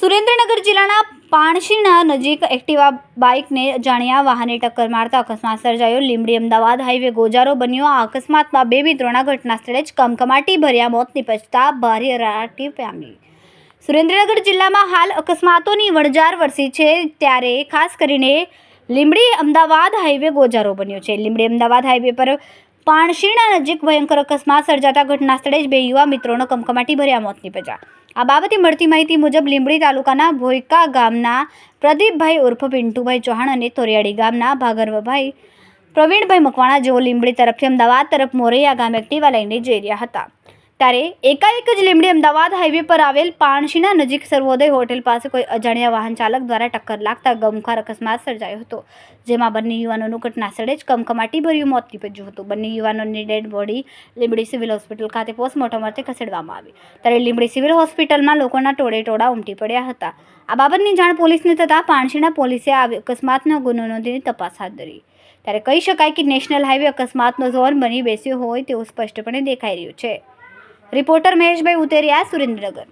સુરેન્દ્રનગર જિલ્લાના પાણશીના નજીક એક્ટિવા બાઇકને અજાણ્યા વાહને ટક્કર મારતા અકસ્માત સર્જાયો. લીંબડી અમદાવાદ હાઈવે ગોજારો બન્યો. આ અકસ્માતમાં બે મિત્રોના ઘટના સ્થળે જ કમકમાટી ભર્યા મોત નીપજતા ભારે હરાટી પામી. સુરેન્દ્રનગર જિલ્લામાં હાલ અકસ્માતોની વણઝાર વરસી છે, ત્યારે ખાસ કરીને લીંબડી અમદાવાદ હાઈવે ગોજારો બન્યો છે. લીંબડી અમદાવાદ હાઈવે પર પાણશીણા નજીક ભયંકર અકસ્માત સર્જાતા ઘટના સ્થળે જ બે યુવા મિત્રોનો કમકમાટી ભર્યા મોત નીપજ્યા. આ બાબતે મળતી માહિતી મુજબ લીંબડી તાલુકાના ભોયકા ગામના પ્રદીપભાઈ ઉર્ફ પિન્ટુભાઈ ચૌહાણ અને તોરિયાડી ગામના ભાગરભાઈ પ્રવીણભાઈ મકવાણા જેઓ લીંબડી તરફથી અમદાવાદ તરફ મોરૈયા ગામ એક્ટિવા લઈને જઈ રહ્યા હતા, ત્યારે એકાએક જ લીંબડી અમદાવાદ હાઈવે પર આવેલ પાણશીના નજીક સર્વોદય હોટેલ પાસે કોઈ અજાણ્યા વાહન ચાલક દ્વારા ટક્કર લાગતા ગમખ્વાર અકસ્માત સર્જાયો હતો, જેમાં બંને યુવાનોનું ઘટના સ્થળે જ કમકમાટી ભર્યું મોત નીપજ્યું હતું. બંને યુવાનોની dead body Limbdi civil hospital ખાતે પોસ્ટમોર્ટમ અર્થે ખસેડવામાં આવી, ત્યારે લીંબડી સિવિલ હોસ્પિટલમાં લોકોના ટોળે ઉમટી પડ્યા હતા. આ બાબતની જાણ પોલીસને થતાં પાણશીના પોલીસે આ અકસ્માતનો ગુનો નોંધીને તપાસ હાથ ધરી. ત્યારે કહી શકાય કે નેશનલ હાઈવે અકસ્માતનો ઝોન બની બેસ્યો હોય તેવું સ્પષ્ટપણે દેખાઈ રહ્યું છે. રિપોર્ટર મહેશભાઈ ઉતેરિયા, સુરેન્દ્રનગર.